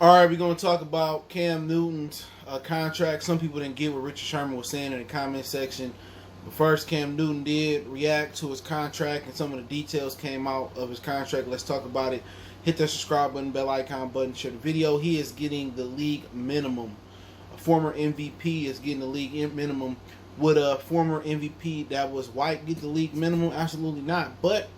All right, we're going to talk about Cam Newton's contract. Some people didn't get what Richard Sherman was saying in the comment section. But first, Cam Newton did react to his contract, and some of the details came out of his contract. Let's talk about it. Hit that subscribe button, bell icon button, share the video. He is getting the league minimum. A former MVP is getting the league minimum. Would a former MVP that was white get the league minimum? Absolutely not. But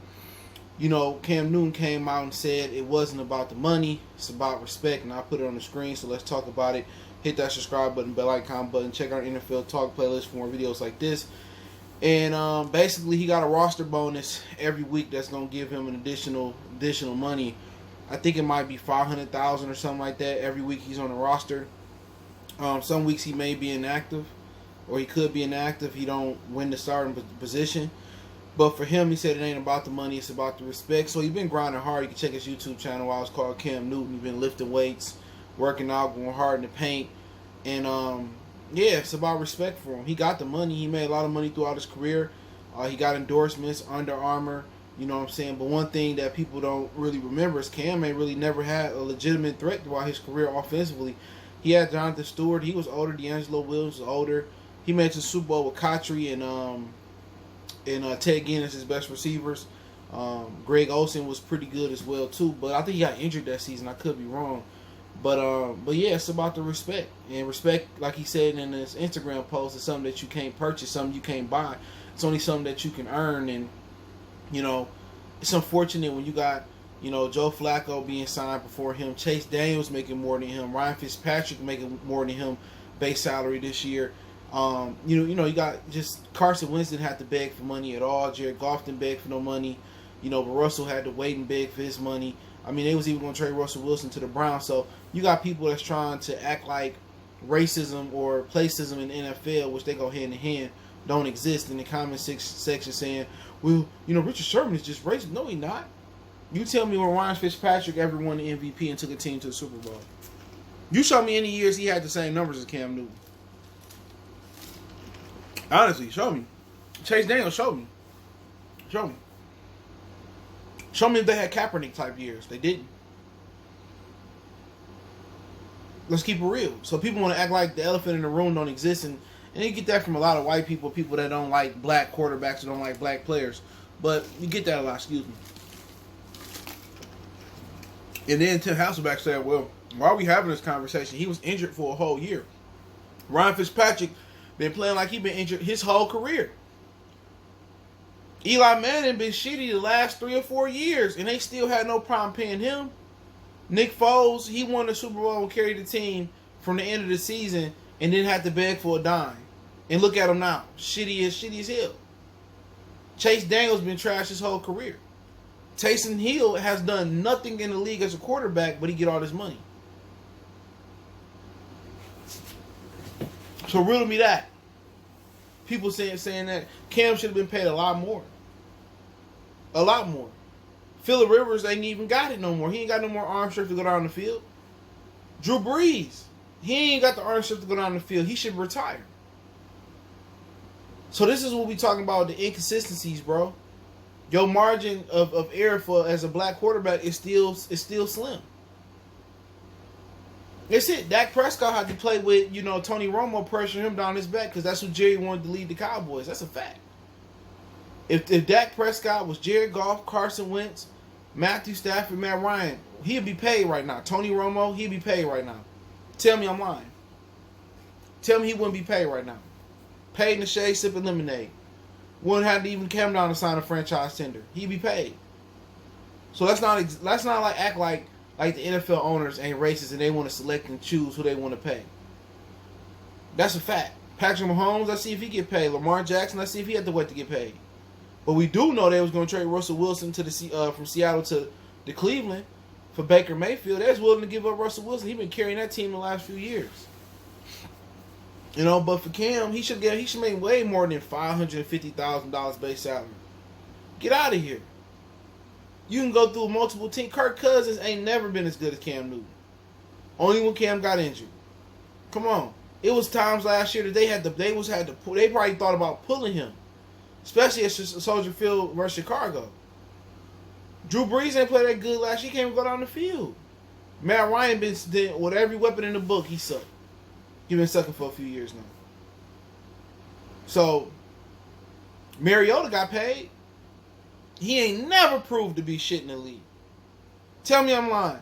you know, Cam Newton came out and said it wasn't about the money, it's about respect, and I'll put it on the screen, so let's talk about it. Hit that subscribe button, bell icon button, check our NFL Talk playlist for more videos like this. And basically, he got a roster bonus every week that's going to give him an additional money. I think it might be $500,000 or something like that every week he's on the roster. Some weeks he may be inactive, or he could be inactive. He don't win the starting position. But for him, he said it ain't about the money, it's about the respect. So he's been grinding hard. You can check his YouTube channel out. It's called Cam Newton. He's been lifting weights, working out, going hard in the paint. And, yeah, it's about respect for him. He got the money. He made a lot of money throughout his career. He got endorsements, Under Armour, you know what I'm saying? But one thing that people don't really remember is Cam ain't really never had a legitimate threat throughout his career offensively. He had Jonathan Stewart. He was older. D'Angelo Williams was older. He made the Super Bowl with Kotri and Ted Ginn as his best receivers. Greg Olsen was pretty good as well too, but I think he got injured that season. I could be wrong, but yeah, it's about the respect, and respect, like he said in his Instagram post, is something that you can't purchase, something you can't buy. It's only something that you can earn, and you know, it's unfortunate when you got Joe Flacco being signed before him, Chase Daniels making more than him, Ryan Fitzpatrick making more than him base salary this year. You got just Carson Wentz didn't have to beg for money at all. Jared Goff didn't beg for no money. But Russell had to wait and beg for his money. I mean, they was even going to trade Russell Wilson to the Browns. So you got people that's trying to act like racism or placism in the NFL, which they go hand in hand, don't exist in the comment section saying, well, Richard Sherman is just racist. No, he not. You tell me when Ryan Fitzpatrick ever won the MVP and took a team to the Super Bowl. You show me any years he had the same numbers as Cam Newton. Honestly, show me. Chase Daniels, show me. Show me. Show me if they had Kaepernick type years. They didn't. Let's keep it real. So people want to act like the elephant in the room don't exist, and you get that from a lot of white people that don't like black quarterbacks or don't like black players. But you get that a lot, excuse me. And then Tim Hasselbeck said, well, why are we having this conversation? He was injured for a whole year. Ryan Fitzpatrick been playing like he been injured his whole career. Eli Manning been shitty the last 3 or 4 years, and they still had no problem paying him. Nick Foles, he won the Super Bowl and carried the team from the end of the season and didn't have to beg for a dime. And look at him now. Shitty as hell. Chase Daniels been trashed his whole career. Taysom Hill has done nothing in the league as a quarterback, but he get all this money. So riddle me that. People saying that Cam should have been paid a lot more. A lot more. Phillip Rivers ain't even got it no more. He ain't got no more arm strength to go down the field. Drew Brees, he ain't got the arm strength to go down the field. He should retire. So this is what we talking about, the inconsistencies, bro. Your margin of error for as a black quarterback is still slim. That's it. Dak Prescott had to play with, Tony Romo pressuring him down his back because that's who Jerry wanted to lead the Cowboys. That's a fact. If Dak Prescott was Jared Goff, Carson Wentz, Matthew Stafford, Matt Ryan, he'd be paid right now. Tony Romo, he'd be paid right now. Tell me I'm lying. Tell me he wouldn't be paid right now. Paid in the shade, sipping lemonade. Wouldn't have to even come down to sign a franchise tender. He'd be paid. So let's not like act like the NFL owners ain't racist and they want to select and choose who they want to pay. That's a fact. Patrick Mahomes, let's see if he get paid. Lamar Jackson, let's see if he had to wait to get paid. But we do know they was going to trade Russell Wilson to from Seattle to Cleveland for Baker Mayfield. They was willing to give up Russell Wilson. He's been carrying that team the last few years. But for Cam, he should make way more than $550,000 base salary. Get out of here. You can go through multiple teams. Kirk Cousins ain't never been as good as Cam Newton. Only when Cam got injured. Come on. It was times last year that they probably thought about pulling him. Especially at Soldier Field versus Chicago. Drew Brees ain't played that good last year. He can't even go down the field. Matt Ryan been with every weapon in the book. He sucked. He been sucking for a few years now. So Mariota got paid. He ain't never proved to be shit in the league. Tell me I'm lying.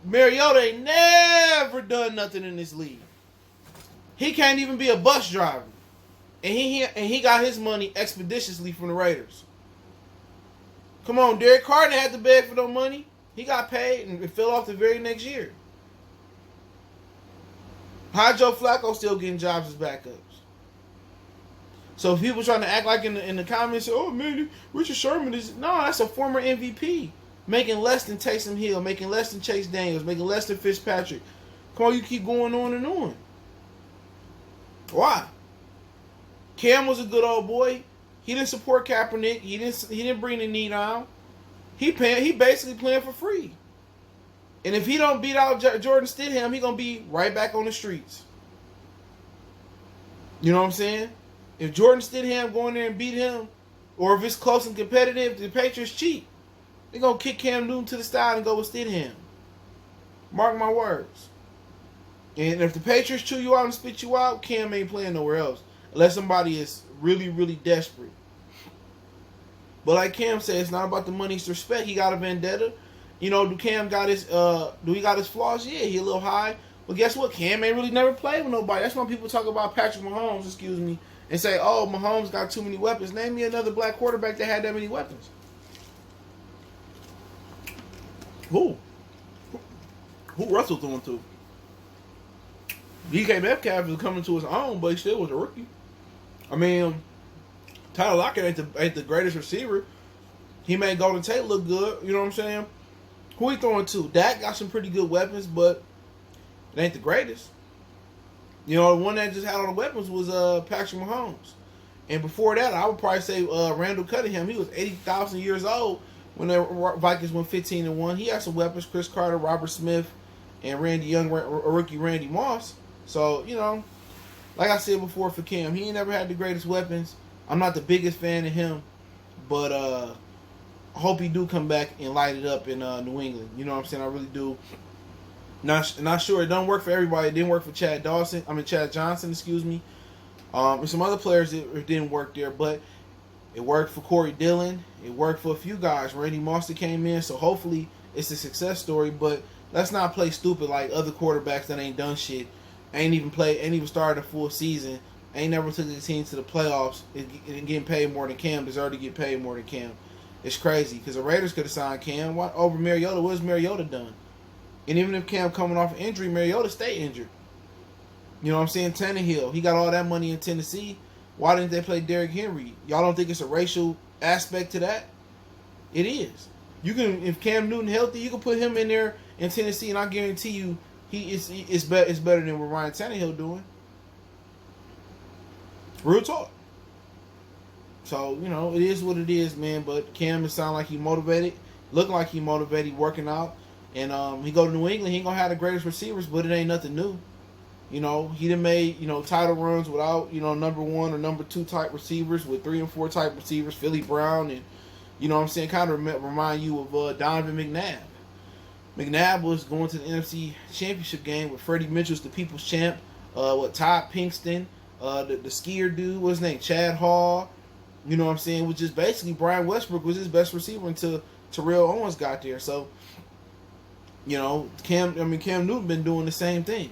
Mariota ain't never done nothing in this league. He can't even be a bus driver. And he got his money expeditiously from the Raiders. Come on, Derek Carr didn't have to beg for no money. He got paid and it fell off the very next year. How Joe Flacco still getting jobs as backups? So if people trying to act like in the comments, oh man, Richard Sherman is that's a former MVP, making less than Taysom Hill, making less than Chase Daniels, making less than Fitzpatrick. Come on, you keep going on and on. Why? Cam was a good old boy. He didn't support Kaepernick. He didn't bring the knee down. He basically playing for free. And if he don't beat out Jordan Stidham, he gonna be right back on the streets. You know what I'm saying? If Jordan Stidham go in there and beat him, or if it's close and competitive, the Patriots cheat. They're gonna kick Cam Newton to the side and go with Stidham. Mark my words. And if the Patriots chew you out and spit you out, Cam ain't playing nowhere else. Unless somebody is really, really desperate. But like Cam said, it's not about the money, it's respect. He got a vendetta. You know, do he got his flaws? Yeah, he a little high. But guess what? Cam ain't really never played with nobody. That's why people talk about Patrick Mahomes, and say, oh, Mahomes got too many weapons. Name me another black quarterback that had that many weapons. Who Russell throwing to? DK Metcalf is coming to his own, but he still was a rookie. I mean, Tyler Lockett ain't the greatest receiver. He made Golden Tate look good. You know what I'm saying? Who he throwing to? Dak got some pretty good weapons, but it ain't the greatest. You know, the one that just had all the weapons was Patrick Mahomes. And before that, I would probably say Randall Cunningham. He was 80,000 years old when the Vikings went 15-1. He had some weapons: Chris Carter, Robert Smith, and rookie Randy Moss. So, you know, like I said before for Cam, he ain't never had the greatest weapons. I'm not the biggest fan of him, but I hope he do come back and light it up in New England. You know what I'm saying? I really do. Not sure. It don't work for everybody. It didn't work for Chad Johnson, excuse me. And some other players it didn't work there, but it worked for Corey Dillon. It worked for a few guys. Randy Moss came in, so hopefully it's a success story. But let's not play stupid like other quarterbacks that ain't done shit. Ain't even started a full season. Ain't never took the team to the playoffs. And getting paid more than Cam. Deserve to get paid more than Cam. It's crazy because the Raiders could have signed Cam over Mariota. What has Mariota done? And even if Cam coming off injury, Mariota stay injured. You know what I'm saying? Tannehill, he got all that money in Tennessee. Why didn't they play Derrick Henry? Y'all don't think it's a racial aspect to that? It is. You can, if Cam Newton healthy, you can put him in there in Tennessee, and I guarantee you, it's better than what Ryan Tannehill doing. Real talk. So, you know, it is what it is, man. But Cam, it sound like he motivated, looking like he motivated, working out. And he go to New England, he ain't gonna have the greatest receivers, but it ain't nothing new. You know, he done made, title runs without, number 1 or number 2 type receivers, with 3 and 4 type receivers, Philly Brown, and, you know what I'm saying, kind of remind you of Donovan McNabb. McNabb was going to the NFC Championship game with Freddie Mitchell's the People's Champ, Todd Pinkston, the skier dude, what's his name, Chad Hall, you know what I'm saying, which is basically Brian Westbrook was his best receiver until Terrell Owens got there. So, you know, Cam Newton been doing the same thing.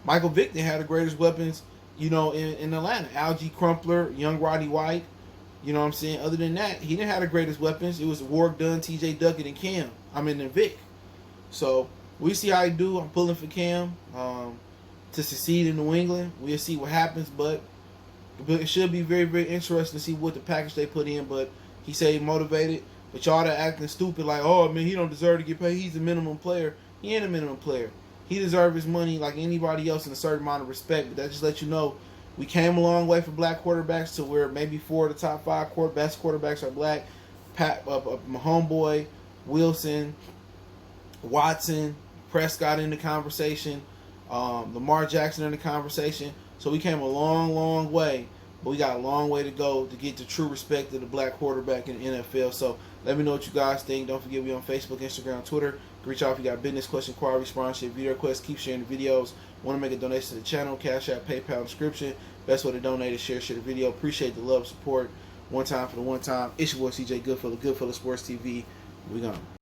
Michael Vick had the greatest weapons, in Atlanta. Algie Crumpler, young Roddy White. You know what I'm saying? Other than that, he didn't have the greatest weapons. It was Warwick Dunn, T.J. Duckett, and Vick. So we see how he do. I'm pulling for Cam to succeed in New England. We'll see what happens, but it should be very, very interesting to see what the package they put in. But he said he motivated. But y'all that acting stupid like, oh, man, he don't deserve to get paid. He's a minimum player. He ain't a minimum player. He deserves his money like anybody else in a certain amount of respect. But that just lets you know we came a long way for black quarterbacks to where maybe 4 of the top 5 best quarterbacks are black. My homeboy, Wilson, Watson, Prescott in the conversation, Lamar Jackson in the conversation. So we came a long, long way but we got a long way to go to get the true respect of the black quarterback in the NFL. So let me know what you guys think. Don't forget we on Facebook, Instagram, Twitter. Reach out if you got business, question, inquiry, sponsorship, video requests. Keep sharing the videos. Want to make a donation to the channel? Cash App, PayPal, description. Best way to donate is share the video. Appreciate the love, support. One time for the one time. It's your boy CJ Goodfellow, Goodfellow Sports TV. We gone.